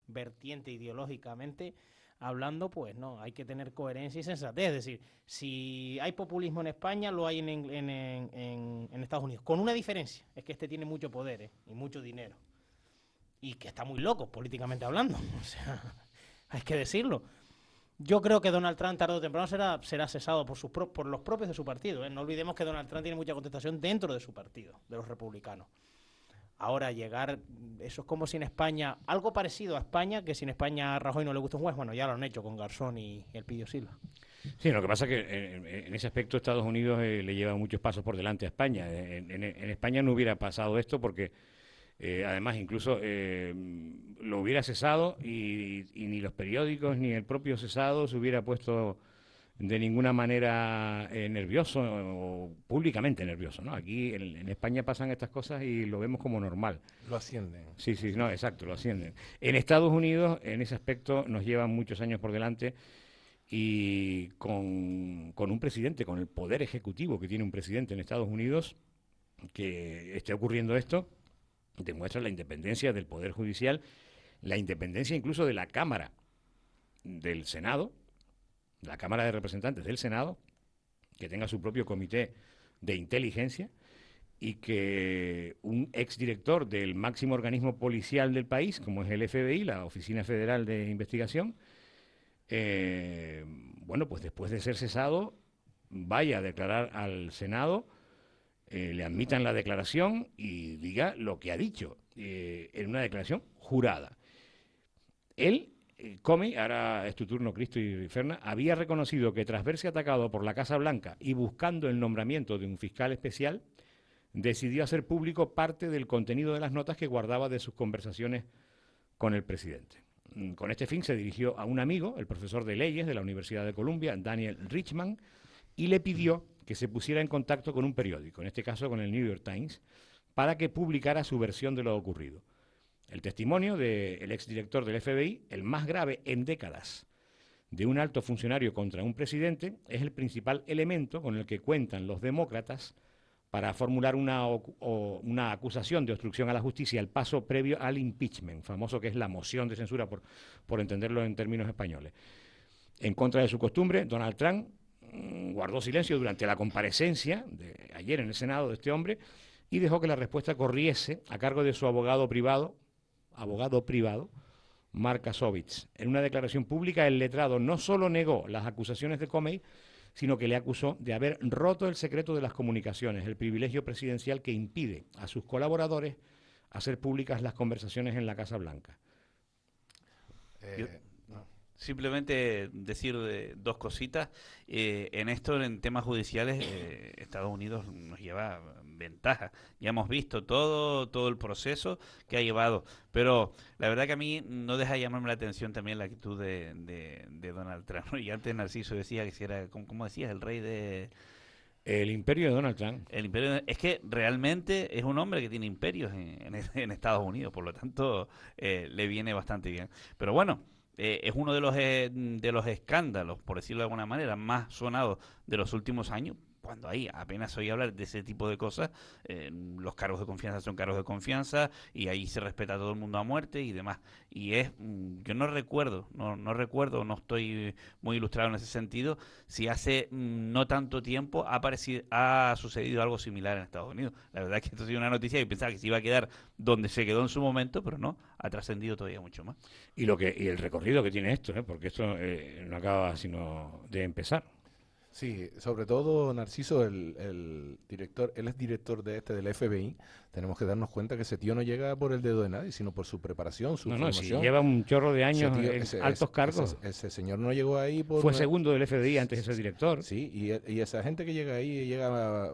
vertiente ideológicamente hablando, pues no, hay que tener coherencia y sensatez. Es decir, si hay populismo en España, lo hay en Estados Unidos. Con una diferencia, es que este tiene mucho poder y mucho dinero. Y que está muy loco, políticamente hablando. O sea, hay que decirlo. Yo creo que Donald Trump tarde o temprano será cesado por los propios de su partido. No olvidemos que Donald Trump tiene mucha contestación dentro de su partido, de los republicanos. Ahora llegar, eso es como si en España, algo parecido a España, que si en España a Rajoy no le gusta un juez, bueno, ya lo han hecho con Garzón y el Pillo Silva. Sí, lo que pasa es que en ese aspecto Estados Unidos le lleva muchos pasos por delante a España. En España no hubiera pasado esto porque además incluso lo hubiera cesado y ni los periódicos ni el propio cesado se hubiera puesto de ninguna manera nervioso o públicamente nervioso, ¿no? Aquí en España pasan estas cosas y lo vemos como normal. Lo ascienden. Sí, sí, no, exacto, lo ascienden. En Estados Unidos, en ese aspecto, nos llevan muchos años por delante y con un presidente, con el poder ejecutivo que tiene un presidente en Estados Unidos, que esté ocurriendo esto, demuestra la independencia del Poder Judicial, la independencia incluso de la Cámara del Senado, la Cámara de Representantes del Senado, que tenga su propio comité de inteligencia y que un exdirector del máximo organismo policial del país, como es el FBI, la Oficina Federal de Investigación, bueno, pues después de ser cesado, vaya a declarar al Senado, le admitan la declaración y diga lo que ha dicho en una declaración jurada. Él, Comey, ahora es tu turno, Cristo y Ferna, había reconocido que tras verse atacado por la Casa Blanca y buscando el nombramiento de un fiscal especial, decidió hacer público parte del contenido de las notas que guardaba de sus conversaciones con el presidente. Con este fin se dirigió a un amigo, el profesor de leyes de la Universidad de Columbia, Daniel Richman, y le pidió que se pusiera en contacto con un periódico, en este caso con el New York Times, para que publicara su versión de lo ocurrido. El testimonio del exdirector del FBI, el más grave en décadas de un alto funcionario contra un presidente, es el principal elemento con el que cuentan los demócratas para formular una acusación de obstrucción a la justicia, el paso previo al impeachment, famoso que es la moción de censura, por entenderlo en términos españoles. En contra de su costumbre, Donald Trump guardó silencio durante la comparecencia de ayer en el Senado de este hombre y dejó que la respuesta corriese a cargo de su abogado privado, Mark Kasovitz. En una declaración pública, el letrado no solo negó las acusaciones de Comey, sino que le acusó de haber roto el secreto de las comunicaciones, el privilegio presidencial que impide a sus colaboradores hacer públicas las conversaciones en la Casa Blanca. Yo, No. simplemente decir dos cositas. En esto, en temas judiciales, Estados Unidos nos lleva ventaja. Ya hemos visto todo el proceso que ha llevado. Pero la verdad que a mí no deja de llamarme la atención también la actitud de Donald Trump, ¿no? Y antes Narciso decía que si era, ¿cómo decías? El rey de... El imperio de Donald Trump. El imperio es que realmente es un hombre que tiene imperios en Estados Unidos, por lo tanto le viene bastante bien. Pero bueno, es uno de los escándalos, por decirlo de alguna manera, más sonados de los últimos años. Cuando ahí apenas oí hablar de ese tipo de cosas, los cargos de confianza son cargos de confianza y ahí se respeta a todo el mundo a muerte y demás. Y yo no recuerdo, no recuerdo, no estoy muy ilustrado en ese sentido, si hace no tanto tiempo ha sucedido algo similar en Estados Unidos. La verdad es que esto ha sido una noticia y pensaba que se iba a quedar donde se quedó en su momento, pero no, ha trascendido todavía mucho más. Y el recorrido que tiene esto, porque esto no acaba sino de empezar. Sí, sobre todo Narciso, el director, él es director del FBI. Tenemos que darnos cuenta que ese tío no llega por el dedo de nadie, sino por su preparación, su No, si formación. lleva un chorro de Ese años tío, en altos cargos. ese señor no llegó ahí por Fue una... segundo del FBI antes de ser director. Sí, y esa gente que llega ahí, llega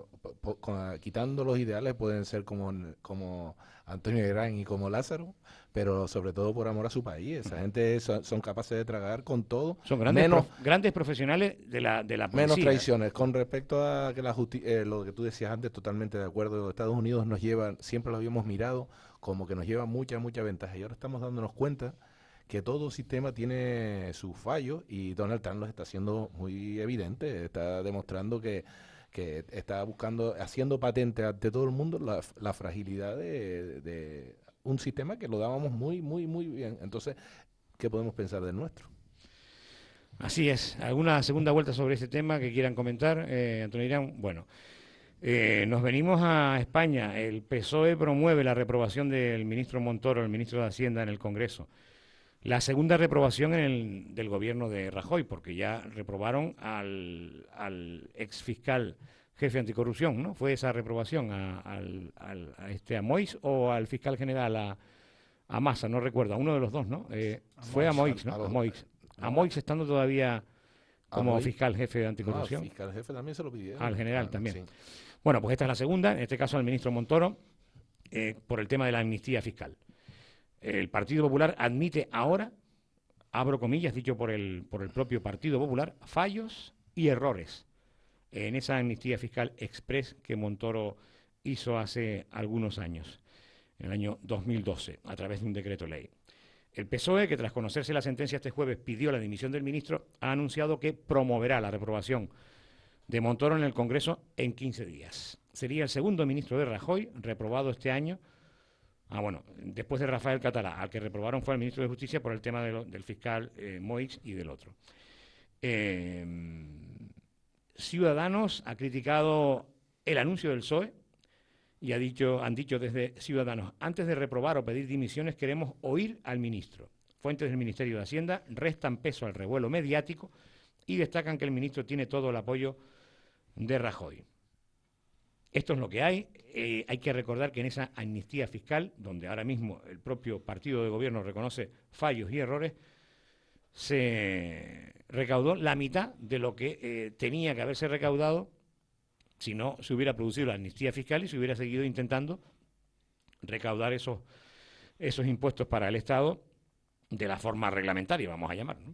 quitando los ideales, pueden ser como Antonio Herrán y como Lázaro, pero sobre todo por amor a su país. Esa gente son capaces de tragar con todo, Son menos grandes profesionales de la menos policía. traiciones. Con respecto a que lo que tú decías antes, totalmente de acuerdo. Estados Unidos nos lleva, siempre lo habíamos mirado como que nos lleva mucha ventaja. Y ahora estamos dándonos cuenta que todo sistema tiene sus fallos y Donald Trump los está haciendo muy evidente. Está demostrando que está haciendo patente ante todo el mundo la fragilidad un sistema que lo dábamos muy, muy, muy bien. Entonces, ¿qué podemos pensar del nuestro? Así es. ¿Alguna segunda vuelta sobre este tema que quieran comentar, Antonio Irán? Bueno, nos venimos a España. El PSOE promueve la reprobación del ministro Montoro, el ministro de Hacienda, en el Congreso. La segunda reprobación del gobierno de Rajoy, porque ya reprobaron al exfiscal jefe anticorrupción, ¿no? Fue esa reprobación a Moix o al fiscal general, a Massa, no recuerdo, a uno de los dos, ¿no? Fue a Moix, ¿no? A Moix estando todavía como fiscal jefe de anticorrupción. Al fiscal jefe también se lo pidieron. Al general también. Sí. Bueno, pues esta es la segunda, en este caso al ministro Montoro, por el tema de la amnistía fiscal. El Partido Popular admite ahora, abro comillas, dicho por el propio Partido Popular, fallos y errores en esa amnistía fiscal express que Montoro hizo hace algunos años, en el año 2012, a través de un decreto ley. El PSOE, que tras conocerse la sentencia este jueves pidió la dimisión del ministro, ha anunciado que promoverá la reprobación de Montoro en el Congreso en 15 días. Sería el segundo ministro de Rajoy reprobado este año. Bueno, después de Rafael Catalá, al que reprobaron fue al ministro de Justicia por el tema del fiscal Moix y del otro. Ciudadanos ha criticado el anuncio del PSOE y han dicho desde Ciudadanos, antes de reprobar o pedir dimisiones queremos oír al ministro. Fuentes del Ministerio de Hacienda restan peso al revuelo mediático y destacan que el ministro tiene todo el apoyo de Rajoy. Esto es lo que hay. Hay que recordar que en esa amnistía fiscal, donde ahora mismo el propio partido de gobierno reconoce fallos y errores, se recaudó la mitad de lo que tenía que haberse recaudado si no se hubiera producido la amnistía fiscal y se hubiera seguido intentando recaudar esos impuestos para el Estado de la forma reglamentaria, vamos a llamar, ¿no?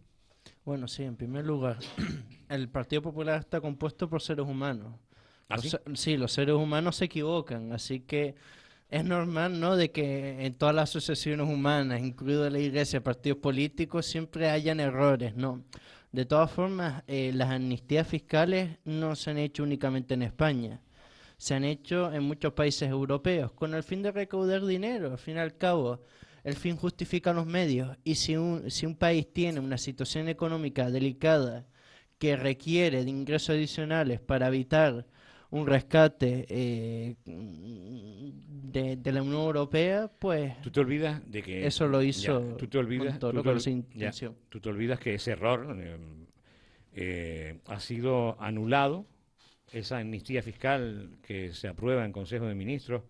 Bueno, sí, en primer lugar, el Partido Popular está compuesto por seres humanos. ¿Ah, sí? Sí, los seres humanos se equivocan, así que es normal, ¿no?, de que en todas las asociaciones humanas, incluido la Iglesia, partidos políticos, siempre hayan errores, ¿no? De todas formas, las amnistías fiscales no se han hecho únicamente en España, se han hecho en muchos países europeos, con el fin de recaudar dinero. Al fin y al cabo, el fin justifica los medios, y si un país tiene una situación económica delicada que requiere de ingresos adicionales para evitar un rescate de la Unión Europea, pues Tú te olvidas de que eso lo hizo Montoro con esa intención. Tú te olvidas que ese error ha sido anulado, esa amnistía fiscal que se aprueba en Consejo de Ministros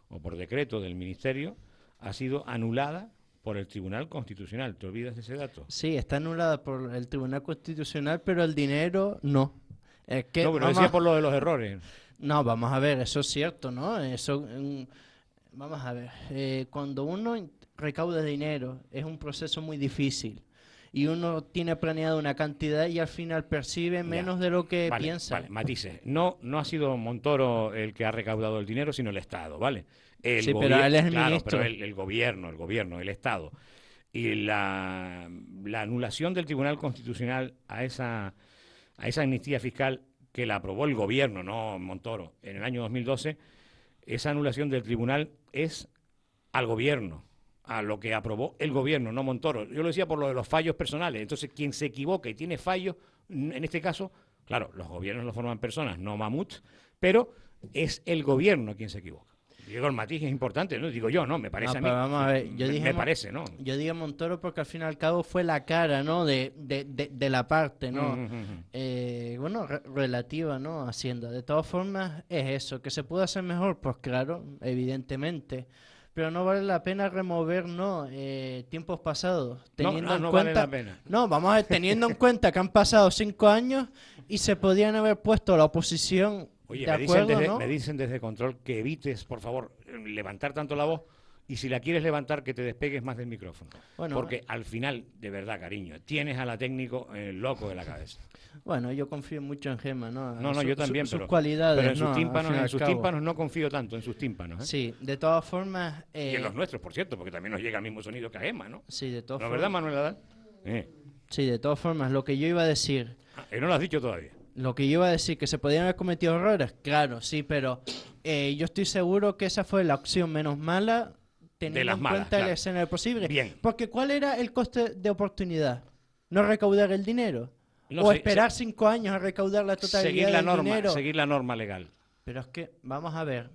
o por decreto del Ministerio, ha sido anulada por el Tribunal Constitucional. ¿Te olvidas de ese dato? Sí, está anulada por el Tribunal Constitucional, pero el dinero no. Es que No, pero decía por lo de los errores. No, vamos a ver, eso es cierto, ¿no? Vamos a ver, cuando uno recauda dinero es un proceso muy difícil y uno tiene planeado una cantidad y al final percibe menos de lo que piensa. Vale, matices. No ha sido Montoro el que ha recaudado el dinero, sino el Estado, ¿vale? Sí, pero él es el ministro. Pero el gobierno, el Estado. Y la anulación del Tribunal Constitucional a esa amnistía fiscal que la aprobó el gobierno, no Montoro, en el año 2012, esa anulación del tribunal es al gobierno, a lo que aprobó el gobierno, no Montoro. Yo lo decía por lo de los fallos personales. Entonces, quien se equivoca y tiene fallos, en este caso, claro, los gobiernos lo forman personas, no mamuts, pero es el gobierno quien se equivoca. Digo, el matiz es importante, ¿no? Digo yo, ¿no? Me parece a mí. Vamos a ver, me parece, ¿no? Yo digo Montoro porque al fin y al cabo fue la cara, ¿no?, de la parte, ¿no? Bueno, relativa, ¿no?, a Hacienda. De todas formas, es eso. ¿Que se puede hacer mejor? Pues claro, evidentemente. Pero no vale la pena remover, ¿no?, tiempos pasados. Teniendo en no cuenta, vale la pena. No, vamos a ver, teniendo en cuenta que han pasado 5 años y se podían haber puesto la oposición. Oye, ¿no? me dicen desde Control que evites, por favor, levantar tanto la voz y si la quieres levantar que te despegues más del micrófono. Bueno, porque al final, de verdad, cariño, tienes a la técnico loco de la cabeza. Bueno, yo confío mucho en Gemma, ¿no? No, yo también, sus cualidades, pero en sus tímpanos no confío tanto, en sus tímpanos. Sí, de todas formas... Y en los nuestros, por cierto, porque también nos llega el mismo sonido que a Gemma, ¿no? Sí, de todas formas. ¿No, verdad, Manuel Adal? Sí, de todas formas, lo que yo iba a decir... no lo has dicho todavía. Lo que yo iba a decir, que se podían haber cometido errores, claro, sí, pero yo estoy seguro que esa fue la opción menos mala De las en malas, cuenta claro. el escenario posible. Bien. Porque ¿cuál era el coste de oportunidad? ¿No recaudar el dinero? No, ¿O esperar 5 años a recaudar la totalidad del dinero? seguir la norma legal. Pero es que, vamos a ver,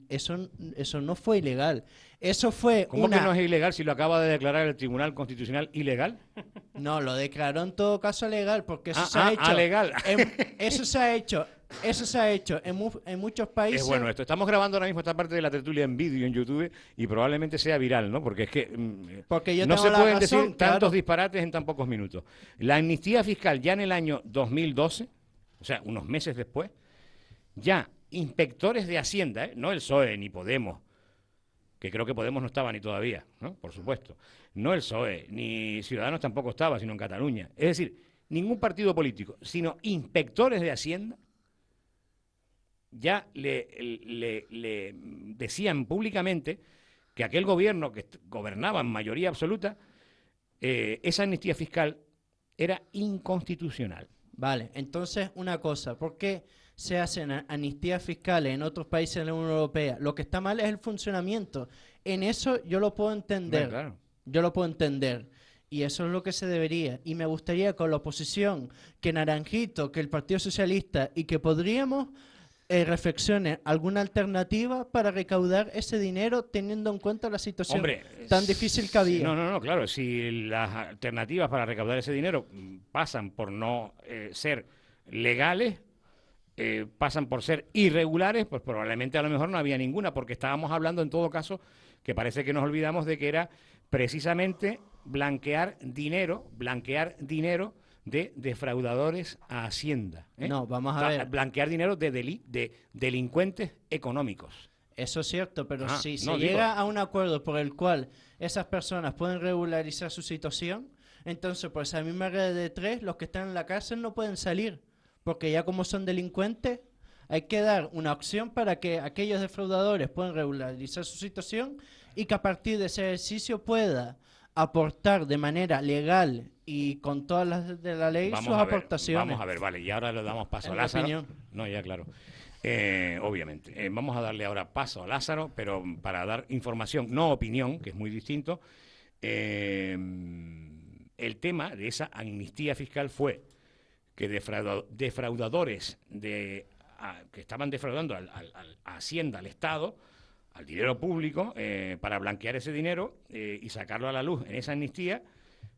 eso no fue ilegal. Eso fue ¿Cómo que no es ilegal si lo acaba de declarar el Tribunal Constitucional ilegal? No, lo declaró en todo caso legal, porque eso se ha hecho. Legal. Eso se ha hecho en muchos países. Es bueno esto. Estamos grabando ahora mismo esta parte de la tertulia en vídeo en YouTube y probablemente sea viral, ¿no? Porque es que Porque yo no tengo se la pueden razón, decir tantos claro. disparates en tan pocos minutos. La amnistía fiscal ya en el año 2012, o sea, unos meses después, ya inspectores de Hacienda, no el PSOE ni Podemos, que creo que Podemos no estaba ni todavía, ¿no? Por supuesto. No el PSOE, ni Ciudadanos tampoco estaba, sino en Cataluña. Es decir, ningún partido político, sino inspectores de Hacienda, ya le decían públicamente que aquel gobierno que gobernaba en mayoría absoluta, esa amnistía fiscal era inconstitucional. Vale, entonces una cosa, ¿por qué se hacen amnistías fiscales en otros países de la Unión Europea? Lo que está mal es el funcionamiento. En eso yo lo puedo entender. Bueno, claro. Yo lo puedo entender. Y eso es lo que se debería. Y me gustaría con la oposición, que Naranjito, que el Partido Socialista y que podríamos reflexione alguna alternativa para recaudar ese dinero teniendo en cuenta la situación tan difícil que había. No, claro. Si las alternativas para recaudar ese dinero pasan por no ser legales, pasan por ser irregulares, pues probablemente a lo mejor no había ninguna, porque estábamos hablando en todo caso, que parece que nos olvidamos de que era precisamente blanquear dinero de defraudadores a Hacienda. No, vamos a ver. Blanquear dinero de delincuentes económicos. Eso es cierto, pero si se no, llega a un acuerdo por el cual esas personas pueden regularizar su situación, entonces por esa misma regla de 3, los que están en la cárcel no pueden salir, porque ya como son delincuentes, hay que dar una opción para que aquellos defraudadores puedan regularizar su situación y que a partir de ese ejercicio pueda aportar de manera legal y con todas las de la ley sus aportaciones. Vamos a ver, vale, y ahora le damos paso a En mi Lázaro. opinión. No, ya claro. Obviamente. Vamos a darle ahora paso a Lázaro, pero para dar información, no opinión, que es muy distinto. El tema de esa amnistía fiscal fue que defraudadores que estaban defraudando a Hacienda, al Estado, al dinero público, para blanquear ese dinero y sacarlo a la luz en esa amnistía,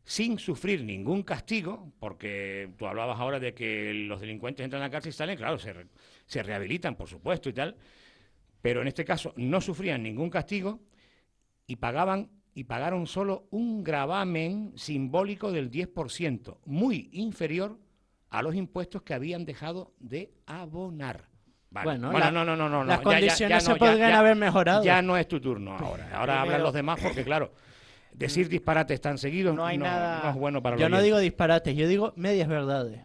sin sufrir ningún castigo, porque tú hablabas ahora de que los delincuentes entran a la cárcel y salen, claro, se rehabilitan, por supuesto, y tal, pero en este caso no sufrían ningún castigo y pagaron solo un gravamen simbólico del 10%, muy inferior a los impuestos que habían dejado de abonar. Vale. Bueno, No. Las condiciones se podrían haber mejorado. Ya no es tu turno ahora. Ahora hablan los demás porque, claro, decir disparates tan seguidos no hay nada. No es bueno para los Yo no oyentes. digo disparates, yo digo medias verdades.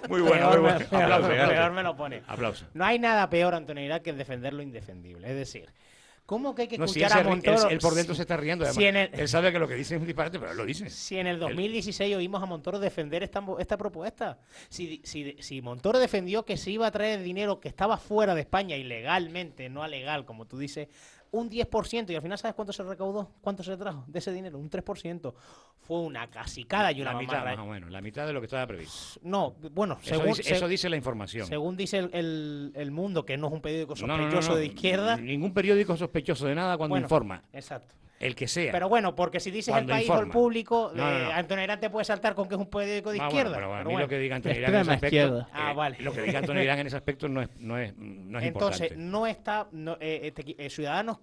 Muy bueno, muy bueno. Aplauso. Peor me lo pone. Aplauso. No hay nada peor, Antonio Irán, que defender lo indefendible. Es decir, ¿cómo que hay que No, si escuchar a Montoro? él por dentro se está riendo. Además, si él sabe que lo que dice es un disparate, pero él lo dice. Si en el 2016 oímos a Montoro defender esta propuesta, si Montoro defendió que se iba a traer dinero que estaba fuera de España ilegalmente, no alegal, como tú dices, un 10%, y al final ¿sabes cuánto se recaudó? ¿Cuánto se trajo de ese dinero? Un 3%. Fue una casicada y una La mitad, más o menos, la mitad de lo que estaba previsto. No, bueno, Eso dice la información. según dice el Mundo, que no es un periódico No, sospechoso de izquierda. Ningún periódico sospechoso de nada cuando Bueno, informa. Exacto. El que sea. Pero bueno, porque si dices Cuando El País o informa. El Público, No. Antonio Irán te puede saltar con que es un periódico de izquierda. Pero a pero mí bueno. lo que diga Antonio Irán en ese Extrema aspecto, izquierda. Vale. lo que diga Antonio Irán en ese aspecto no es Entonces, importante. no está Ciudadanos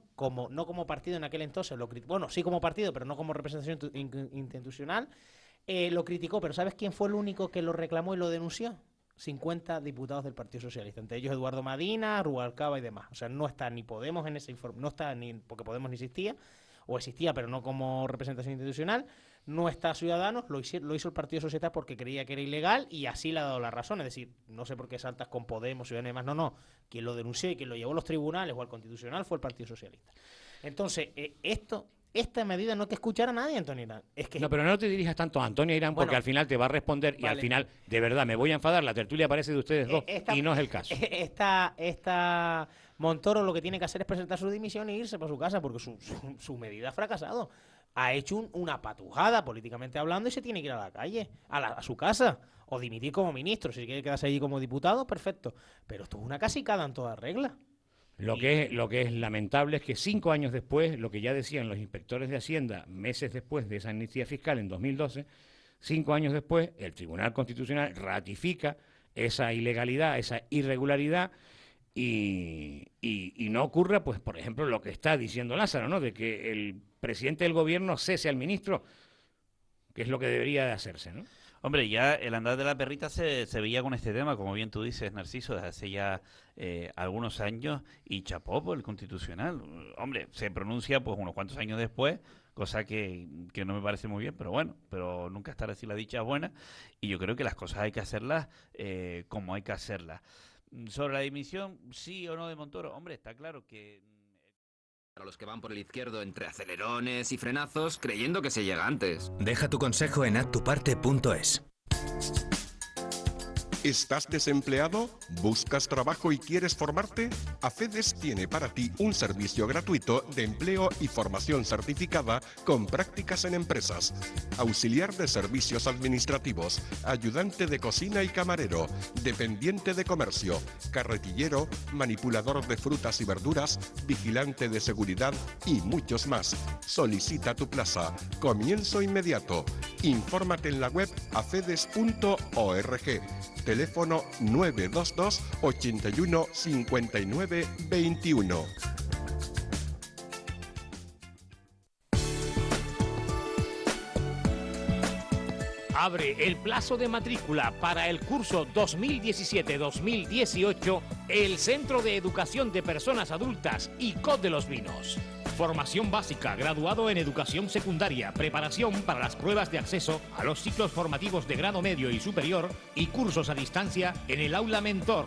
no como partido en aquel entonces, bueno, sí como partido, pero no como representación institucional, lo criticó, pero ¿sabes quién fue el único que lo reclamó y lo denunció? 50 diputados del Partido Socialista, entre ellos Eduardo Madina, Rubalcaba y demás. O sea, no está ni Podemos en ese informe, no está ni porque Podemos ni existía, o existía, pero no como representación institucional. No está Ciudadanos, lo hizo el Partido Socialista porque creía que era ilegal y así le ha dado la razón. Es decir, no sé por qué saltas con Podemos, Ciudadanos y demás. No. Quien lo denunció y quien lo llevó a los tribunales o al Constitucional fue el Partido Socialista. Entonces, esta medida no hay que escuchar a nadie, Antonio Irán. No, pero no te dirijas tanto a Antonio Irán porque Bueno, al final te va a responder y al vale. final, de verdad, me voy a enfadar. La tertulia parece de ustedes dos y no es el caso. Esta Montoro lo que tiene que hacer es presentar su dimisión e irse para su casa, porque su medida ha fracasado. Ha hecho una patujada, políticamente hablando, y se tiene que ir a la calle, a su casa, o dimitir como ministro. Si quiere quedarse allí como diputado, perfecto. Pero esto es una casicada en toda regla. Lo que es lamentable es que 5 años después, lo que ya decían los inspectores de Hacienda, meses después de esa amnistía fiscal en 2012, 5 años después, el Tribunal Constitucional ratifica esa ilegalidad, esa irregularidad, y no ocurra, pues, por ejemplo, lo que está diciendo Lázaro, ¿no? De que el presidente del gobierno cese al ministro, que es lo que debería de hacerse, ¿no? Hombre, ya el andar de la perrita se veía con este tema, como bien tú dices, Narciso, desde hace ya algunos años, y chapó por el Constitucional. Hombre, se pronuncia pues unos cuantos años después, cosa que no me parece muy bien, pero bueno, pero nunca estará si la dicha es buena, y yo creo que las cosas hay que hacerlas como hay que hacerlas. Sobre la dimisión, sí o no de Montoro, hombre, está claro que... Para los que van por el izquierdo entre acelerones y frenazos, creyendo que se llega antes. Deja tu consejo en haztuparte.es. ¿Estás desempleado? ¿Buscas trabajo y quieres formarte? AFEDES tiene para ti un servicio gratuito de empleo y formación certificada con prácticas en empresas. Auxiliar de servicios administrativos, ayudante de cocina y camarero, dependiente de comercio, carretillero, manipulador de frutas y verduras, vigilante de seguridad y muchos más. Solicita tu plaza. Comienzo inmediato. Infórmate en la web afedes.org. Teléfono 922 81 59 21. Abre el plazo de matrícula para el curso 2017-2018 el Centro de Educación de Personas Adultas ICOT de los Vinos. Formación básica, graduado en educación secundaria, preparación para las pruebas de acceso a los ciclos formativos de grado medio y superior y cursos a distancia en el aula Mentor.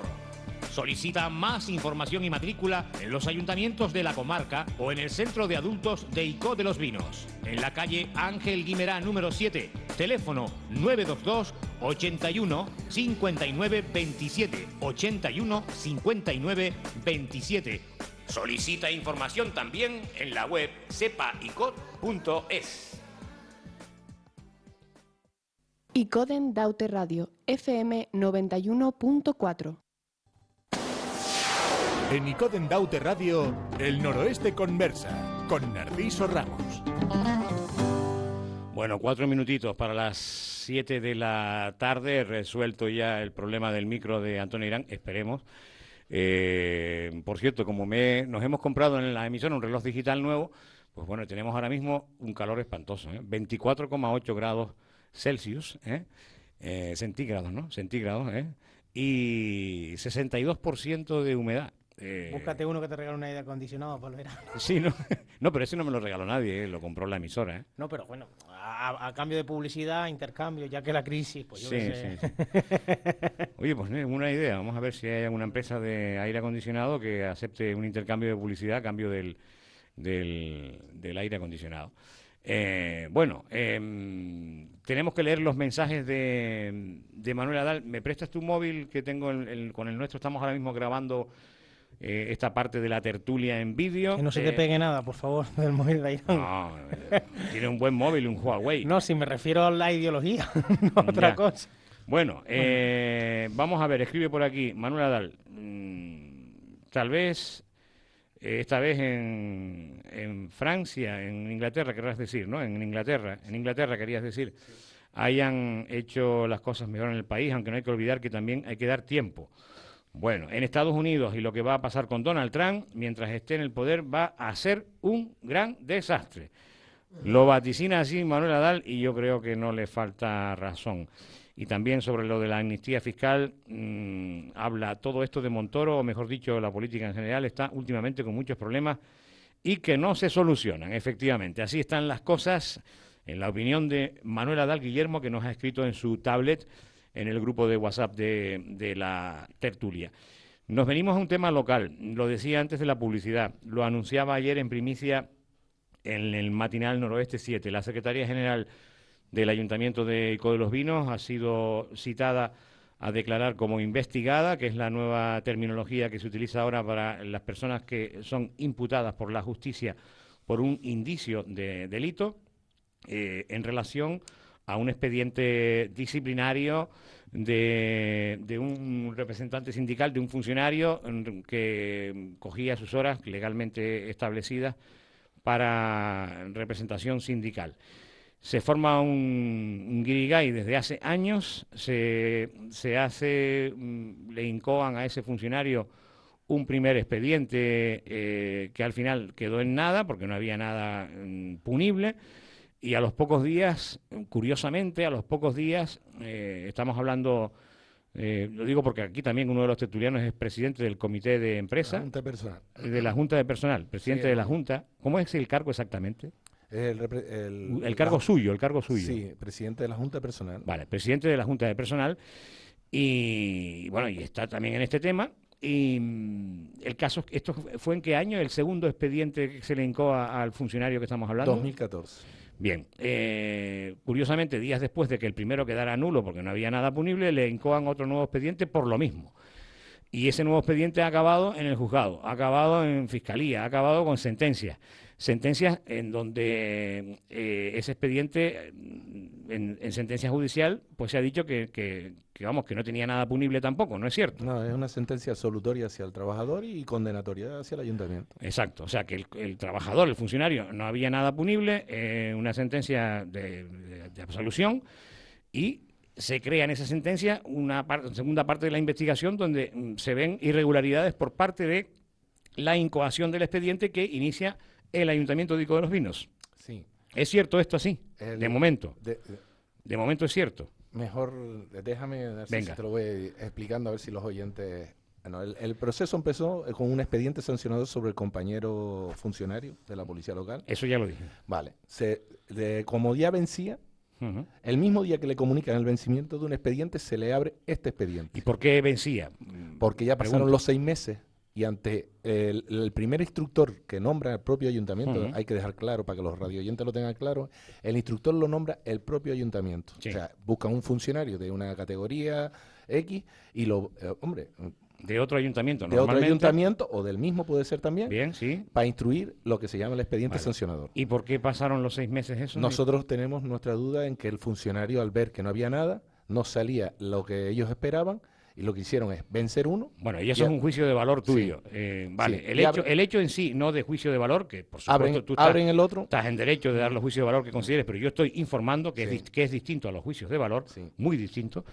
Solicita más información y matrícula en los ayuntamientos de la comarca o en el Centro de Adultos de ICOT de los Vinos, en la calle Ángel Guimerá número 7, teléfono 922 81 59 27, 81 59 27. Solicita información también en la web sepaicot.es. ICODEN Daute Radio, FM 91.4. En ICODEN Daute Radio, El Noroeste Conversa, con Narciso Ramos. Bueno, 4 minutitos para las 7 de la tarde, resuelto ya el problema del micro de Antonio Irán, esperemos. Por cierto, como nos hemos comprado en la emisora un reloj digital nuevo, pues bueno, tenemos ahora mismo un calor espantoso, 24,8 grados Celsius, centígrados, ¿no? Centígrados, y 62% de humedad. Búscate uno que te regale un aire acondicionado para el verano. Sí, no, no, pero ese no me lo regaló nadie, lo compró la emisora. No, pero bueno, a cambio de publicidad, intercambio, ya que la crisis, pues yo Sí, qué sé. sí. Oye, pues una idea, vamos a ver si hay alguna empresa de aire acondicionado que acepte un intercambio de publicidad a cambio del aire acondicionado. Bueno, tenemos que leer los mensajes de Manuel Adal. ¿Me prestas tu móvil que tengo con el nuestro? Estamos ahora mismo grabando esta parte de la tertulia en vídeo. Que no se te pegue nada, por favor, del móvil de Irán. No, tiene un buen móvil, un Huawei. No, si me refiero a la ideología, no a otra Ya. cosa. Bueno, vamos a ver, escribe por aquí, Manuel Adal. Tal vez, esta vez en Francia, en Inglaterra, querrás decir, ¿no? En Inglaterra querías decir, hayan hecho las cosas mejor en el país, aunque no hay que olvidar que también hay que dar tiempo. Bueno, en Estados Unidos y lo que va a pasar con Donald Trump, mientras esté en el poder, va a ser un gran desastre. Lo vaticina así Manuel Adal y yo creo que no le falta razón. Y también sobre lo de la amnistía fiscal, habla todo esto de Montoro, o mejor dicho, la política en general, está últimamente con muchos problemas y que no se solucionan, efectivamente. Así están las cosas, en la opinión de Manuel Adal Guillermo, que nos ha escrito en su tablet, en el grupo de WhatsApp de la tertulia. Nos venimos a un tema local, lo decía antes de la publicidad, lo anunciaba ayer en primicia en el matinal Noroeste 7. La Secretaría General del Ayuntamiento de ICOT de los Vinos ha sido citada a declarar como investigada, que es la nueva terminología que se utiliza ahora para las personas que son imputadas por la justicia por un indicio de delito, en relación a un expediente disciplinario de un representante sindical, de un funcionario que cogía sus horas legalmente establecidas para representación sindical. Se forma un guirigay desde hace años, le incoan a ese funcionario un primer expediente que al final quedó en nada, porque no había nada punible, y a los pocos días, curiosamente, estamos hablando, lo digo porque aquí también uno de los tertulianos es presidente del comité de empresa. La Junta de Personal. De la Junta de Personal, presidente de la Junta. ¿Cómo es el cargo exactamente? El cargo suyo. Sí, presidente de la Junta de Personal. Vale, presidente de la Junta de Personal. Y bueno, y está también en este tema. Y el caso, ¿esto fue en qué año? ¿El segundo expediente que se le incoa al funcionario que estamos hablando? 2014. Bien, curiosamente, días después de que el primero quedara nulo porque no había nada punible, le incoan otro nuevo expediente por lo mismo. Y ese nuevo expediente ha acabado en el juzgado, ha acabado en fiscalía, ha acabado con sentencias en donde ese expediente, en sentencia judicial, pues se ha dicho que no tenía nada punible tampoco, ¿no es cierto? No, es una sentencia absolutoria hacia el trabajador y condenatoria hacia el ayuntamiento. Exacto, o sea que el trabajador, el funcionario, no había nada punible, una sentencia de absolución, y se crea en esa sentencia una segunda parte de la investigación donde se ven irregularidades por parte de la incoación del expediente que inicia el Ayuntamiento de Ico de los Vinos. Sí. ¿Es cierto esto así? De momento. De momento es cierto. Mejor, déjame ver si te lo voy explicando, a ver si los oyentes... Bueno, el proceso empezó con un expediente sancionador sobre el compañero funcionario de la policía local. Eso ya lo dije. Vale. Como ya vencía, el mismo día que le comunican el vencimiento de un expediente, se le abre este expediente. ¿Y por qué vencía? Porque ya pasaron los 6 meses y ante el primer instructor que nombra el propio ayuntamiento, hay que dejar claro para que los radioyentes lo tengan claro, el instructor lo nombra el propio ayuntamiento. Sí. O sea, buscan un funcionario de una categoría X y de otro ayuntamiento, de otro ayuntamiento o del mismo puede ser también. Bien, sí. Para instruir lo que se llama el expediente sancionador. ¿Y por qué pasaron los 6 meses eso? Nosotros tenemos nuestra duda en que el funcionario, al ver que no había nada, no salía lo que ellos esperaban, y lo que hicieron es vencer uno. Bueno, y eso es un juicio de valor tuyo. Sí. Vale, Sí. El hecho en sí, no de juicio de valor, que por supuesto tú abren el otro. Estás en derecho de dar los juicios de valor que consideres, pero yo estoy informando que, Sí. que es distinto a los juicios de valor, Sí. muy distinto.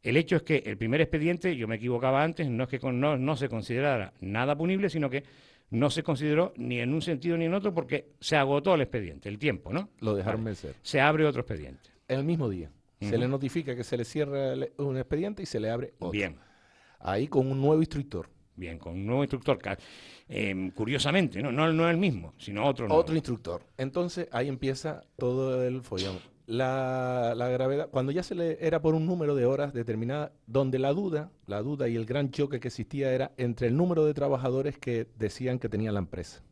El hecho es que el primer expediente, yo me equivocaba antes, no es que no se considerara nada punible, sino que no se consideró ni en un sentido ni en otro porque se agotó el expediente, el tiempo, ¿no? Lo dejaron vencer. Se abre otro expediente. El mismo día. Se le notifica que se le cierra un expediente y se le abre otro. Bien. Ahí con un nuevo instructor. Bien, con un nuevo instructor. Curiosamente, no el mismo, sino otro nuevo. Otro instructor. Entonces ahí empieza todo el follón. La gravedad, cuando ya era por un número de horas determinada, donde la duda y el gran choque que existía era entre el número de trabajadores que decían que tenía la empresa.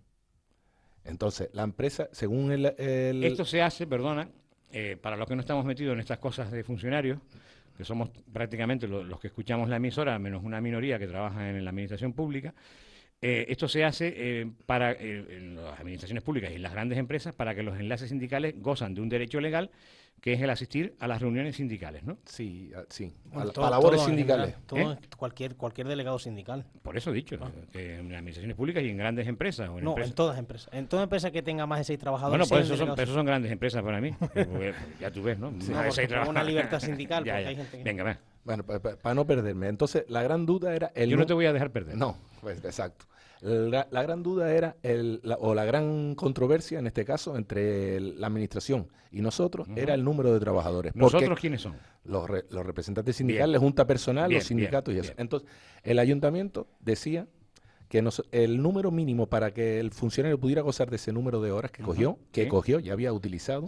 Entonces, la empresa, según Esto se hace, perdona, para los que no estamos metidos en estas cosas de funcionarios, que somos prácticamente los que escuchamos la emisora, menos una minoría que trabaja en la administración pública. Esto se hace para en las administraciones públicas y en las grandes empresas para que los enlaces sindicales gozan de un derecho legal que es el asistir a las reuniones sindicales, ¿no? Sí, sí. Bueno, Para labores sindicales. Cualquier delegado sindical. Por eso he dicho, que en las administraciones públicas y en grandes empresas. O en en todas empresas. En toda empresa que tenga más de 6 trabajadores. Bueno, pues eso son grandes empresas para mí. Porque ya tú ves, ¿no? Sí, más de 6 una libertad sindical. Ya. Hay gente que... Venga, va. Bueno, para no perderme. Entonces, la gran duda era... Yo no te voy a dejar perder. No, pues exacto. La gran duda era, la gran controversia en este caso entre la administración y nosotros, era el número de trabajadores. ¿Nosotros quiénes son? Los representantes sindicales, junta personal, los sindicatos y eso. Bien. Entonces, el ayuntamiento decía que el número mínimo para que el funcionario pudiera gozar de ese número de horas que cogió, ya había utilizado,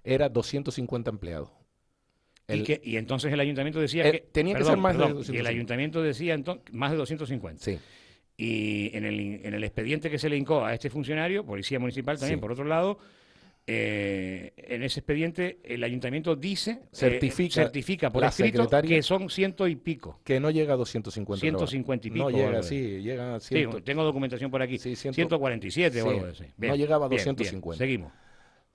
era 250 empleados. Y entonces el ayuntamiento decía que... Tenía que ser más de 250. Y el ayuntamiento decía entonces más de 250. Sí. Y en el expediente que se le hincó a este funcionario, policía municipal también, por otro lado, En ese expediente el ayuntamiento dice, certifica por la escrito secretaria que son 100 y pico. Que no llega a 250. 150 y pico. No llega, sí, llega a 100. Sí, tengo documentación por aquí. Sí, 147 o algo así. No llegaba a 250. Seguimos.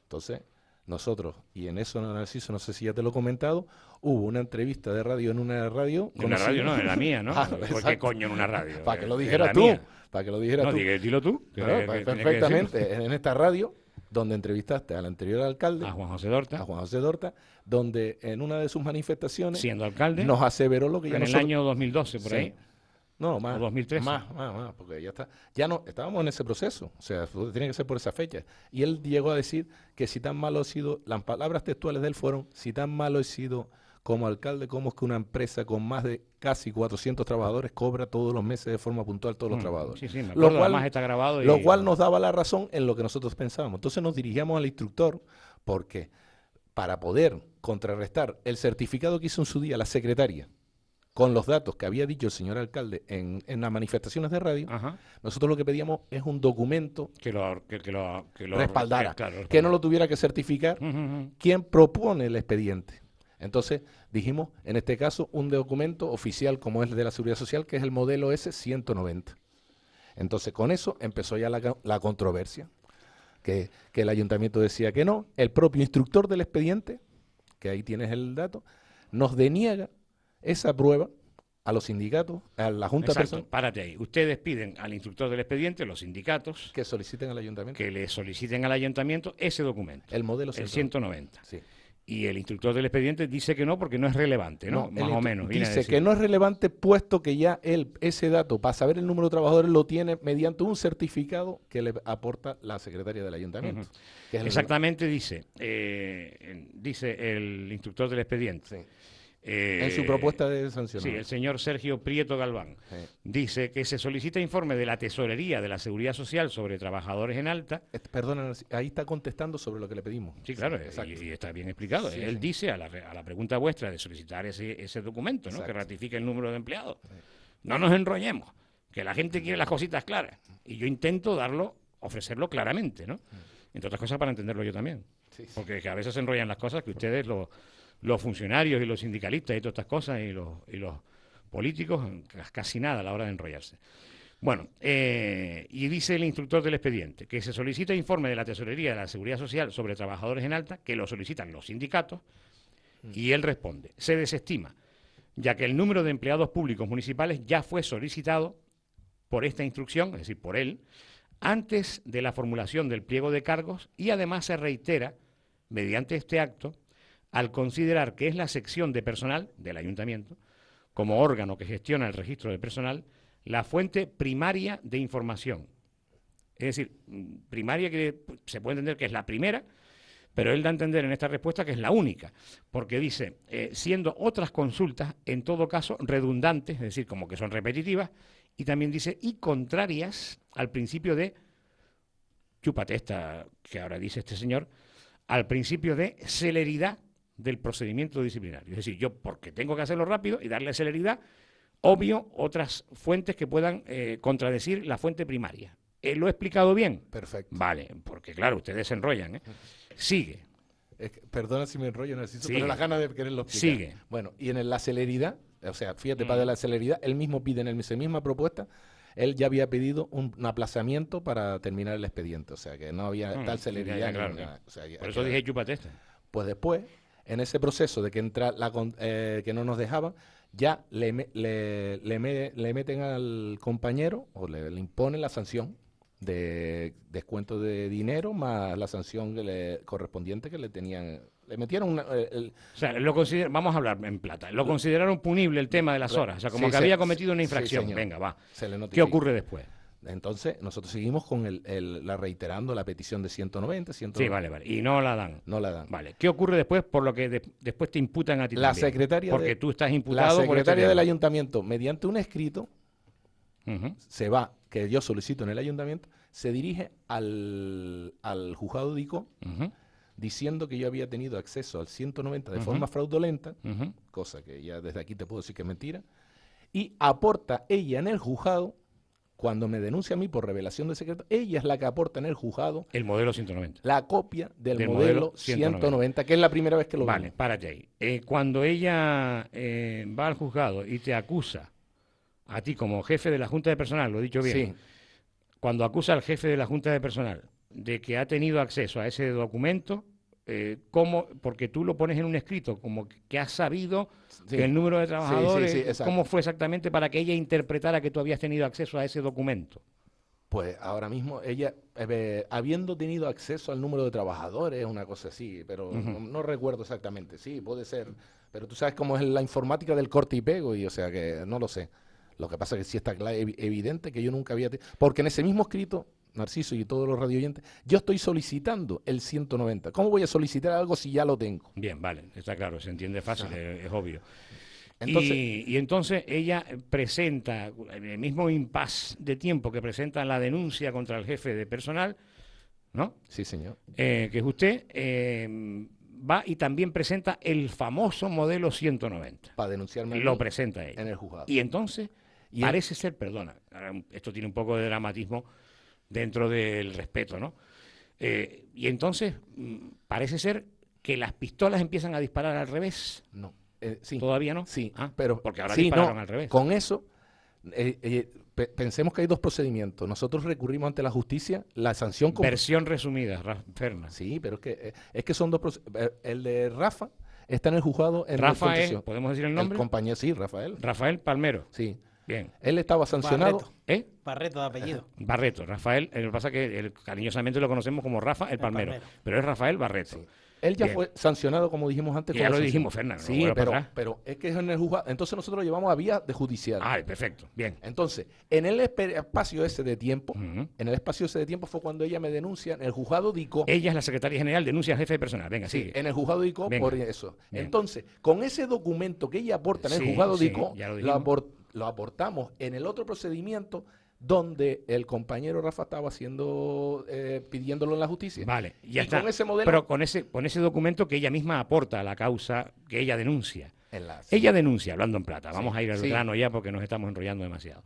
Entonces, nosotros, y en eso, Narciso, no sé si ya te lo he comentado, hubo una entrevista de radio en una radio. En una radio no, en la mía, ¿no? ¿Por qué coño en una radio? Para que lo dijeras tú. Para que lo dijeras tú. Dilo tú. Perfectamente. En esta radio, donde entrevistaste al anterior alcalde, a Juan José Dorta, donde en una de sus manifestaciones, siendo alcalde, nos aseveró lo que ya en el año 2012, por ahí. No, más. O 2013. Más, porque ya está. Ya no, estábamos en ese proceso. O sea, tiene que ser por esa fecha. Y él llegó a decir que si tan malo he sido, las palabras textuales de él fueron, si tan malo he sido como alcalde, ¿cómo es que una empresa con más de casi 400 trabajadores cobra todos los meses de forma puntual todos los trabajadores? Sí, me acuerdo, además está grabado. Lo cual nos daba la razón en lo que nosotros pensábamos. Entonces nos dirigíamos al instructor porque para poder contrarrestar el certificado que hizo en su día la secretaria con los datos que había dicho el señor alcalde en las manifestaciones de radio, nosotros lo que pedíamos es un documento que lo respaldara, que no lo tuviera que certificar quien propone el expediente. Entonces dijimos, en este caso, un documento oficial como es el de la Seguridad Social, que es el modelo S190. Entonces con eso empezó ya la controversia, que el ayuntamiento decía que no. El propio instructor del expediente, que ahí tienes el dato, nos deniega esa prueba a los sindicatos, a la Junta Personal. Párate ahí. Ustedes piden al instructor del expediente, los sindicatos, que soliciten al ayuntamiento, que le soliciten al ayuntamiento ese documento, el modelo el 190. Sí. Y el instructor del expediente dice que no porque no es relevante, ¿no? Más o menos. Dice que no es relevante puesto que ya ese dato, para saber el número de trabajadores, lo tiene mediante un certificado que le aporta la secretaria del ayuntamiento. Que es exactamente dice el instructor del expediente. Sí. En su propuesta de sanción. Sí, el señor Sergio Prieto Galván. Dice que se solicita informe de la Tesorería de la Seguridad Social sobre trabajadores en alta. Perdona, ahí está contestando sobre lo que le pedimos. Sí, claro, y está bien explicado. Él dice a la pregunta vuestra de solicitar ese documento, ¿no? Que ratifique el número de empleados. No nos enrollemos, que la gente quiere las cositas claras. Y yo intento ofrecerlo claramente, ¿no? Entre otras cosas para entenderlo yo también. Porque que a veces se enrollan las cosas que ustedes los funcionarios y los sindicalistas y todas estas cosas y los políticos, casi nada a la hora de enrollarse. Bueno, y dice el instructor del expediente que se solicita informe de la Tesorería de la Seguridad Social sobre trabajadores en alta, que lo solicitan los sindicatos, y él responde, se desestima, ya que el número de empleados públicos municipales ya fue solicitado por esta instrucción, es decir, por él, antes de la formulación del pliego de cargos, y además se reitera, mediante este acto, al considerar que es la sección de personal del ayuntamiento, como órgano que gestiona el registro de personal, la fuente primaria de información. Es decir, primaria que se puede entender que es la primera, pero él da a entender en esta respuesta que es la única, porque dice, siendo otras consultas, en todo caso, redundantes, es decir, como que son repetitivas, y también dice, y contrarias al principio de, chúpate esta que ahora dice este señor, al principio de celeridad del procedimiento disciplinario. Es decir, yo porque tengo que hacerlo rápido y darle celeridad, obvio otras fuentes que puedan contradecir la fuente primaria. ¿Lo he explicado bien? Perfecto. Vale, porque claro, ustedes se enrollan. Sigue. Perdona si me enrollo, necesito tener las ganas de quererlo explicar. Sigue. Bueno, y en la celeridad, o sea, fíjate, para la celeridad, él mismo pide en esa misma propuesta, él ya había pedido un aplazamiento para terminar el expediente, o sea, que no había tal celeridad. Claro, nada. O sea, por eso dije chúpate esta. Pues después, en ese proceso de que que no nos dejaban, ya le meten al compañero o le imponen la sanción de descuento de dinero más la sanción correspondiente que le tenían. Le metieron o sea, vamos a hablar en plata. Lo consideraron punible el tema de las horas. O sea, como que había cometido una infracción. Sí, venga, va. ¿Qué ocurre después? Entonces, nosotros seguimos con reiterando la petición de 190. Sí, vale. Y no la dan. No la dan. Vale. ¿Qué ocurre después por lo que después te imputan a ti la también? Secretaria porque tú estás imputado la secretaria del ayuntamiento, mediante un escrito, se va, que yo solicito en el ayuntamiento, se dirige al juzgado de ICO, diciendo que yo había tenido acceso al 190 de forma fraudulenta, cosa que ya desde aquí te puedo decir que es mentira, y aporta ella en el juzgado cuando me denuncia a mí por revelación de secreto, ella es la que aporta en el juzgado El modelo 190. la copia del Del modelo modelo 190, que es la primera vez que lo Vale, vemos. párate ahí. Cuando ella va al juzgado y te acusa a ti como jefe de la Junta de Personal, lo he dicho bien, Sí, cuando acusa al jefe de la Junta de Personal de que ha tenido acceso a ese documento, ¿cómo? Porque tú lo pones en un escrito, como que has sabido sí. que el número de Sí, trabajadores, sí, exacto. ¿cómo fue exactamente para que ella interpretara que tú habías tenido acceso a ese documento? Pues ahora mismo ella, habiendo tenido acceso al número de trabajadores, una cosa así, pero no recuerdo exactamente. Sí, puede ser. Pero tú sabes cómo es la informática del corte y pego, y o sea que no lo sé. Lo que pasa es que sí está evidente que yo nunca había... Porque en ese mismo escrito, Narciso y todos los radioyentes, yo estoy solicitando el 190. ¿Cómo voy a solicitar algo si ya lo tengo? Bien, vale, está claro, se entiende fácil, es obvio. Entonces, Y entonces ella presenta, en el mismo impasse de tiempo que presenta la denuncia contra el jefe de personal, ¿no? sí, señor. Que es usted, va y también presenta el famoso modelo 190. Para denunciarme a Lo mí presenta ella. en el juzgado. Y entonces Y parece ser, perdona, ahora esto tiene un poco de dramatismo dentro del respeto, ¿no? Y entonces parece ser que las pistolas empiezan a disparar al revés. No. Sí. ¿Todavía no? Sí, Ah, pero porque ahora sí, dispararon no, al revés. con eso, pensemos que hay dos procedimientos. Nosotros recurrimos ante la justicia, la sanción... Versión resumida, Ferna. Sí, pero es que son dos procedimientos. El de Rafa está en el juzgado en Rafael, ¿podemos decir el nombre? El compañero, sí, Rafael. Rafael Palmero. Sí. Bien. Él estaba sancionado... Barreto. Barreto de apellido. Barreto, Rafael. Lo que pasa es que cariñosamente lo conocemos como Rafa el Palmero, pero es Rafael Barreto. Sí. Él ya Bien. fue sancionado, como dijimos antes. Ya lo dijimos, Fernando. Sí, pero es que es en el juzgado. Entonces nosotros lo llevamos a vía de judicial. Ah, perfecto. Bien. Entonces, en el espacio ese de tiempo, fue cuando ella me denuncia en el juzgado DICO. Ella es la secretaria general, denuncia al jefe de personal. Venga, Sí, sigue. en el juzgado DICO Venga. por eso. Bien. Entonces, con ese documento que ella aporta en el juzgado DICO, ya lo dijimos. lo aportamos en el otro procedimiento donde el compañero Rafa estaba pidiéndolo en la justicia. Vale, ya Y está. con ese modelo... Pero con ese documento que ella misma aporta a la causa que ella denuncia. Sí. Ella denuncia, hablando en plata. Vamos Sí, a ir al sí. grano ya porque nos estamos enrollando demasiado.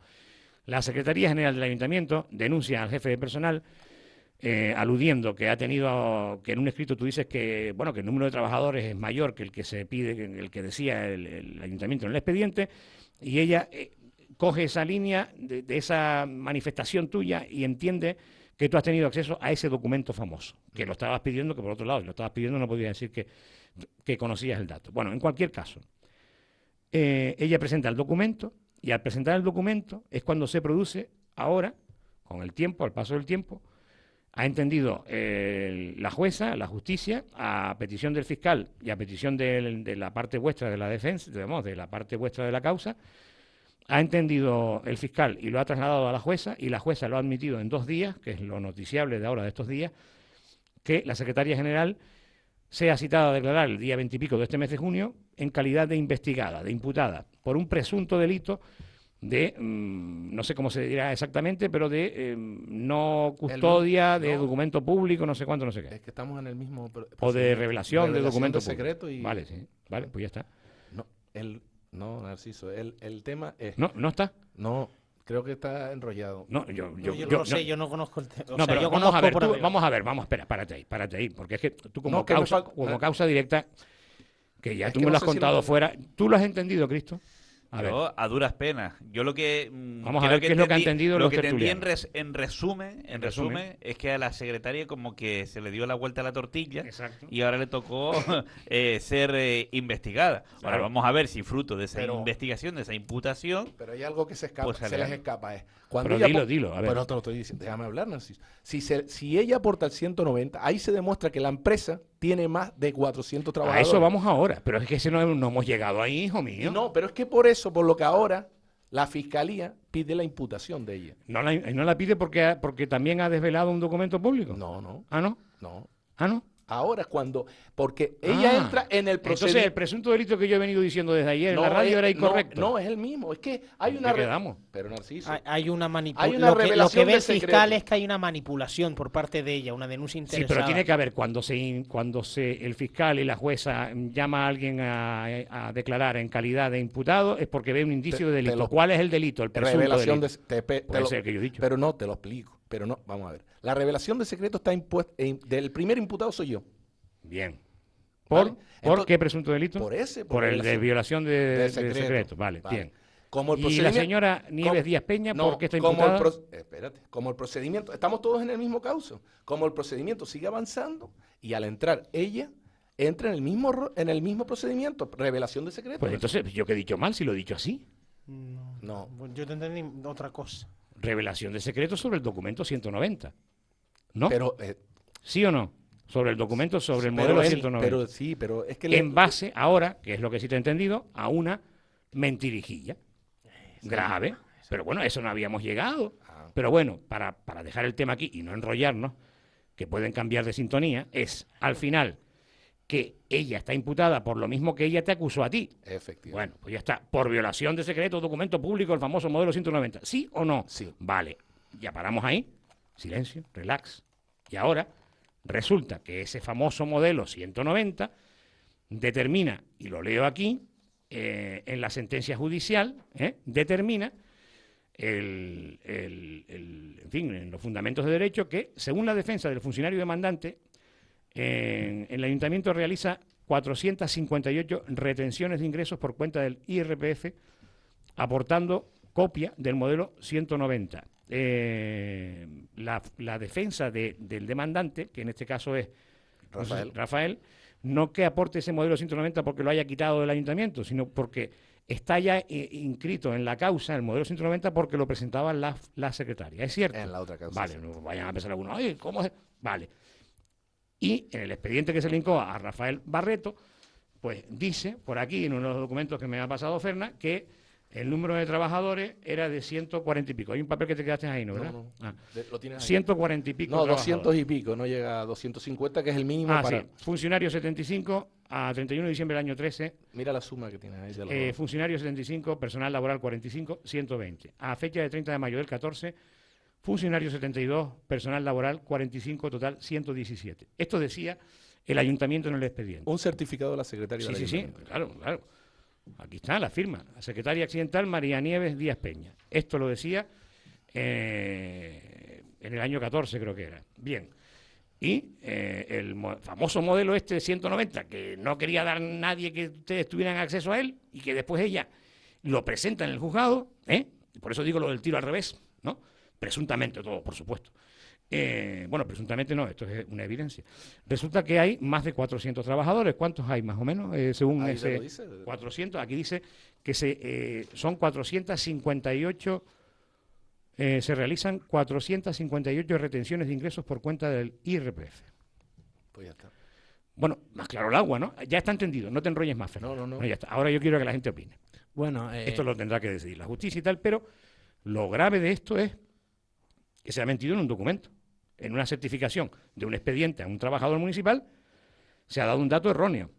La Secretaría General del Ayuntamiento denuncia al jefe de personal aludiendo que ha tenido, que en un escrito tú dices que, bueno, que el número de trabajadores es mayor que el que se pide, el que decía el Ayuntamiento en el expediente, y ella coge esa línea de esa manifestación tuya y entiende que tú has tenido acceso a ese documento famoso, que lo estabas pidiendo, que por otro lado, si lo estabas pidiendo no podía decir que conocías el dato. Bueno, en cualquier caso, ella presenta el documento y al presentar el documento es cuando se produce ahora, con el tiempo, al paso del tiempo, ha entendido la jueza, la justicia, a petición del fiscal y a petición de la parte vuestra de la defensa, digamos, de la parte vuestra de la causa, ha entendido el fiscal y lo ha trasladado a la jueza, y la jueza lo ha admitido en 2 días, que es lo noticiable de ahora de estos días, que la Secretaría General sea citada a declarar el día 20 y pico de este mes de junio en calidad de investigada, de imputada, por un presunto delito de, no sé cómo se dirá exactamente, pero de no custodia de documento público, no sé cuánto, no sé qué. Es que estamos en el mismo... O de revelación de documento de secreto público. y... Vale, sí. Vale, pues ya está. No, Narciso, el tema es... No está. No, creo que está enrollado. No, yo no sé, yo no conozco el tema. No, pero yo vamos a ver, conozco espera, párate ahí, porque es que tú como, No, que causa directa, que ya Es tú que me no lo has sé si contado lo- fuera, ¿tú lo has entendido, Cristo? A ver, Yo, a duras penas. Yo lo que... Vamos a ver qué es lo que han entendido Lo los que entendí tertulianos. en resumen, es que a la secretaria como que se le dio la vuelta a la tortilla. Exacto. Y ahora le tocó ser investigada. Ahora Claro. vamos a ver si fruto de esa Pero- investigación, de esa imputación... Pero hay algo que se escapa, Pues se adelante. les escapa. Pero dilo, a ver. Pero te lo estoy diciendo, déjame hablar, Narciso. Si ella aporta el 190, ahí se demuestra que la empresa tiene más de 400 a trabajadores. eso vamos ahora, pero es que ese no hemos llegado ahí, hijo mío. No, pero es que por lo que ahora la fiscalía pide la imputación de ella. No la pide porque también ha desvelado un documento público. No. ¿Ah, no? No. ¿Ah, no? Ahora cuando, porque ella entra en el Entonces, procedimiento. el presunto delito que yo he venido diciendo desde ayer en la radio era incorrecto. No, es el mismo. Es que hay ¿En una... qué quedamos? Pero Narciso, Hay una hay manipulación. una Lo que revelación ve de el fiscal secreto. es que hay una manipulación por parte de ella, una denuncia Sí, interesada. pero tiene que haber, cuando el fiscal y la jueza llama a alguien a declarar en calidad de imputado, es porque ve un indicio de delito. ¿Cuál es el delito? El presunto Revelación delito. Puede ser que yo he dicho. Pero no, te lo explico. Pero no, vamos a ver. La revelación de secreto está impuesta, del primer imputado soy yo. Bien. ¿Vale? ¿Por Entonces, qué presunto delito? Por ese. Por el de violación de secreto. secreto. Vale, bien. Como el ¿Y la procedimiento- señora Nieves Díaz Peña No, por qué está como imputada? espérate, como el procedimiento, estamos todos en el mismo causa, como el procedimiento sigue avanzando y al entrar ella entra en el mismo procedimiento, revelación de secreto. Pues entonces, ¿yo qué he dicho mal si lo he dicho así? No. Yo te entendí otra cosa. Revelación de secreto sobre el documento 190. ¿No? Pero, ¿Sí o no? Sobre el documento, sobre el pero modelo es- 190. pero es que En base, ahora, que es lo que sí te he entendido, a una mentirijilla. Grave. Pero bueno, eso no habíamos llegado. Pero bueno, para dejar el tema aquí y no enrollarnos, que pueden cambiar de sintonía, es al final que ella está imputada por lo mismo que ella te acusó a ti. Efectivamente. Bueno, pues ya está. Por violación de secreto, documento público, el famoso modelo 190. ¿Sí o no? Sí. Vale. Ya paramos ahí. Silencio, relax. Y ahora resulta que ese famoso modelo 190 determina, y lo leo aquí, en la sentencia judicial, determina en fin, en los fundamentos de derecho que, según la defensa del funcionario demandante, el ayuntamiento realiza 458 retenciones de ingresos por cuenta del IRPF, aportando copia del modelo 190. La defensa del demandante, que en este caso es Rafael, no que aporte ese modelo 190 porque lo haya quitado del ayuntamiento, sino porque está ya inscrito en la causa el modelo 190 porque lo presentaba la secretaria. ¿Es cierto? En la otra causa. Vale, sí. no vayan a pensar algunos, oye, ¿cómo es? Vale. Y en el expediente que se le incoa a Rafael Barreto, pues dice, por aquí, en uno de los documentos que me ha pasado Ferna, que el número de trabajadores era de 140 y pico. Hay un papel que te quedaste ahí, ¿no? ¿Verdad? No. Ah. Lo tienes ahí. 140 y pico. No, trabajadores. 200 y pico, no llega a 250, que es el mínimo para... Sí. Funcionario 75 a 31 de diciembre del año 13. Mira la suma que tienes ahí. De los dos. Funcionario 75, personal laboral 45, 120. A fecha de 30 de mayo del 14, funcionario 72, personal laboral 45, total 117. Esto decía el ayuntamiento en el expediente. Un certificado de la secretaria del Sí, ayuntamiento. claro. Aquí está la firma. La secretaria accidental María Nieves Díaz Peña. Esto lo decía en el año 14, creo que era. Bien. Y el famoso modelo este de 190, que no quería dar nadie que ustedes tuvieran acceso a él, y que después ella lo presenta en el juzgado, por eso digo lo del tiro al revés, ¿no? Presuntamente todo, por supuesto. Bueno, presuntamente no, esto es una evidencia. Resulta que hay más de 400 trabajadores. ¿Cuántos hay más o menos? Según Ahí ese lo dice. 400, aquí dice que son 458, se realizan 458 retenciones de ingresos por cuenta del IRPF. Pues ya está. Bueno, más claro el agua, ¿no? Ya está entendido, no te enrolles más, Fernando. No. Ya está. Ahora yo quiero que la gente opine. Bueno, Esto lo tendrá que decidir la justicia y tal, pero lo grave de esto es que se ha mentido en un documento, en una certificación de un expediente a un trabajador municipal, se ha dado un dato erróneo.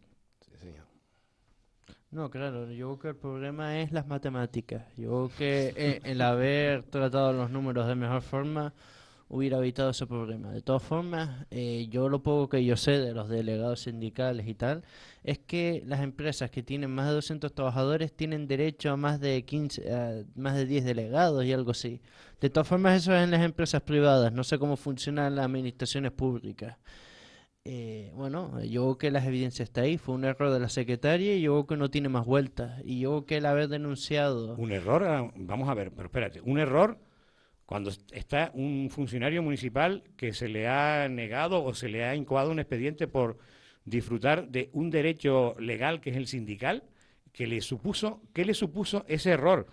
Sí, señor. no, claro, yo creo que el problema es las matemáticas. Yo creo que el haber tratado los números de mejor forma hubiera evitado ese problema. De todas formas, yo lo poco que yo sé de los delegados sindicales y tal, es que las empresas que tienen más de 200 trabajadores tienen derecho a más de 15, a más de 10 delegados y algo así. De todas formas, eso es en las empresas privadas, no sé cómo funcionan las administraciones públicas. Bueno, yo creo que las evidencias está ahí, fue un error de la secretaria y yo creo que no tiene más vueltas. Y yo creo que el haber denunciado... Un error, vamos a ver, pero espérate, un error cuando está un funcionario municipal que se le ha negado o se le ha incoado un expediente por disfrutar de un derecho legal que es el sindical, ¿qué le supuso ese error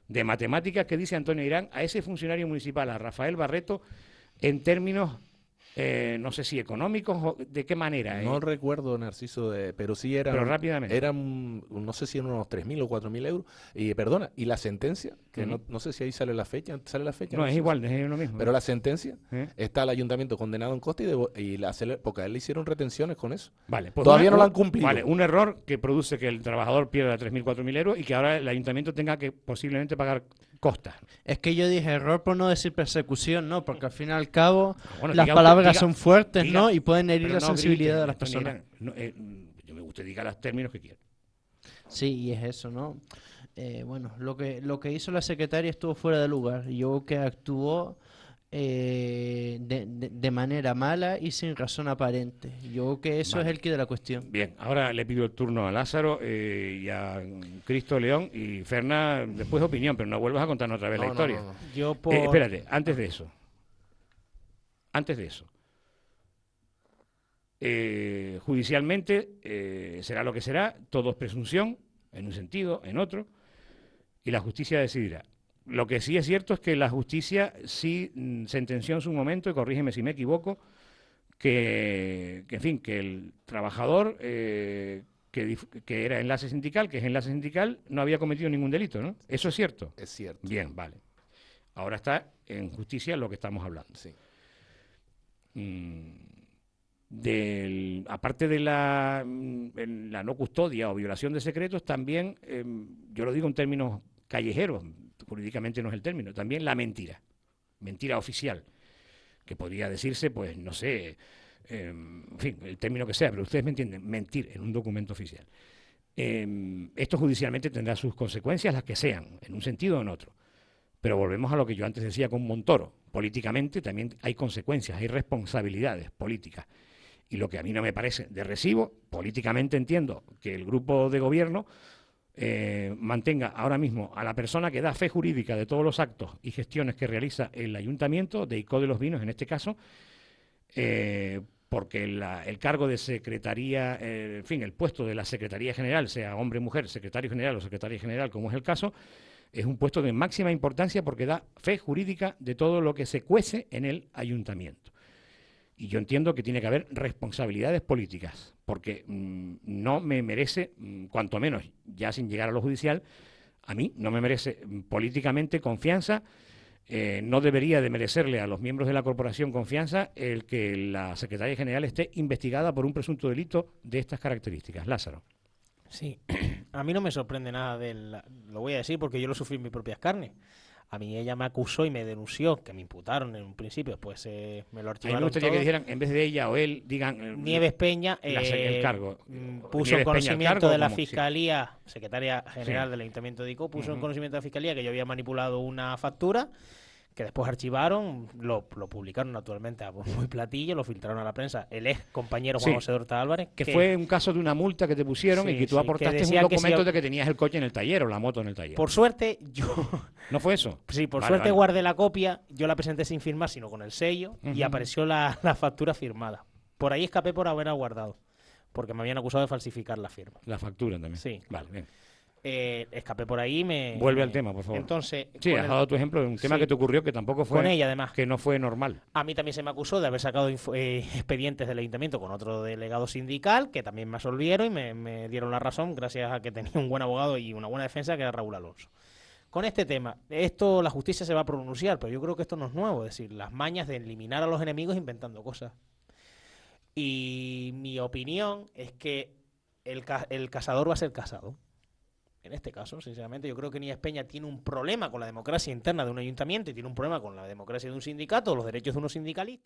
de matemáticas que dice Antonio Irán a ese funcionario municipal, a Rafael Barreto, en términos no sé si económicos o de qué manera. No recuerdo, Narciso, pero sí eran, Pero rápidamente. no sé si eran unos 3.000 o 4.000 euros. Y perdona, y la sentencia, que Ujú. no sé si ahí sale la fecha, No, es Narciso? igual, es lo mismo. Pero la sentencia, ¿Eh? está el ayuntamiento condenado en coste porque a él le hicieron retenciones con eso. Vale, pues Todavía no la han cumplido. Vale, un error que produce que el trabajador pierda 3.000, 4.000 euros y que ahora el ayuntamiento tenga que posiblemente pagar costas. Es que yo dije error por no decir persecución, ¿no? Porque al fin y al cabo Bueno, las diga palabras usted, son fuertes, diga, ¿no? Y pueden herir pero la no sensibilidad grite, de las esto ni personas. era- no, yo me gusta diga los términos que quiera. Sí, y es eso, ¿no? Bueno, lo que hizo la secretaria estuvo fuera de lugar. Yo creo que actuó de manera mala y sin razón aparente. Yo creo que eso Vale. es el quid de la cuestión. Bien, ahora le pido el turno a Lázaro y a Cristo León y Ferna, después opinión, pero no vuelvas a contarnos otra vez la historia. Yo por... Espérate, antes de eso. Judicialmente será lo que será, todo es presunción, en un sentido, en otro, y la justicia decidirá. Lo que sí es cierto es que la justicia sí sentenció en su momento, y corrígeme si me equivoco, en fin, que el trabajador que era enlace sindical, que es enlace sindical, no había cometido ningún delito, ¿no? ¿Eso es cierto? Es cierto. Bien, vale. Ahora está en justicia lo que estamos hablando. Sí. Aparte de la no custodia o violación de secretos, también, yo lo digo en términos callejeros, jurídicamente no es el término, también la mentira oficial, que podría decirse, pues, no sé, en fin, el término que sea, pero ustedes me entienden, mentir en un documento oficial. Esto judicialmente tendrá sus consecuencias, las que sean, en un sentido o en otro. Pero volvemos a lo que yo antes decía con Montoro. Políticamente también hay consecuencias, hay responsabilidades políticas. Y lo que a mí no me parece de recibo, políticamente entiendo que el grupo de gobierno mantenga ahora mismo a la persona que da fe jurídica de todos los actos y gestiones que realiza el ayuntamiento, de ICO de los Vinos en este caso, porque el cargo de secretaría, en fin, el puesto de la Secretaría General, sea hombre o mujer, secretario general o secretaria general, como es el caso, es un puesto de máxima importancia porque da fe jurídica de todo lo que se cuece en el ayuntamiento. Y yo entiendo que tiene que haber responsabilidades políticas, porque no me merece, cuanto menos, ya sin llegar a lo judicial, a mí no me merece políticamente confianza, no debería de merecerle a los miembros de la corporación confianza el que la Secretaría General esté investigada por un presunto delito de estas características. Lázaro. Sí, a mí no me sorprende nada lo voy a decir porque yo lo sufrí en mis propias carnes. A mí ella me acusó y me denunció, que me imputaron en un principio, pues me lo A mí archivaron me gustaría todo. que dijeran, en vez de ella o él, digan... Nieves Peña el cargo. puso en Nieves Peña conocimiento el cargo, de la ¿cómo? Fiscalía, secretaria general Sí. del Ayuntamiento de ICO, puso en Ujú. conocimiento de la Fiscalía que yo había manipulado una factura, que después archivaron, lo publicaron naturalmente a bombo y platillo, lo filtraron a la prensa, el ex compañero Juan Sí. José Horta Álvarez, Que fue un caso de una multa que te pusieron Sí, y que tú sí, que aportaste un decía que si documento yo- de que tenías el coche en el taller o la moto en el taller. por suerte, yo... ¿No fue eso? Sí, por Vale, suerte vale. guardé la copia, yo la presenté sin firmar, sino con el sello, y Ujú. apareció la factura firmada. Por ahí escapé por haberla guardado, porque me habían acusado de falsificar la firma. La factura también. Sí. Vale, bien. Escapé por ahí y me... Vuelve al tema, por favor. Entonces, Sí, con has el- dado tu ejemplo de un tema Sí. que te ocurrió que tampoco fue... Con ella, además. Que no fue normal. A mí también se me acusó de haber sacado expedientes del ayuntamiento con otro delegado sindical, que también me absolvieron y me dieron la razón gracias a que tenía un buen abogado y una buena defensa, que era Raúl Alonso. Con este tema, la justicia se va a pronunciar, pero yo creo que esto no es nuevo, es decir, las mañas de eliminar a los enemigos inventando cosas. Y mi opinión es que el cazador va a ser cazado. En este caso, sinceramente, yo creo que Nieves Peña tiene un problema con la democracia interna de un ayuntamiento y tiene un problema con la democracia de un sindicato, los derechos de unos sindicalistas.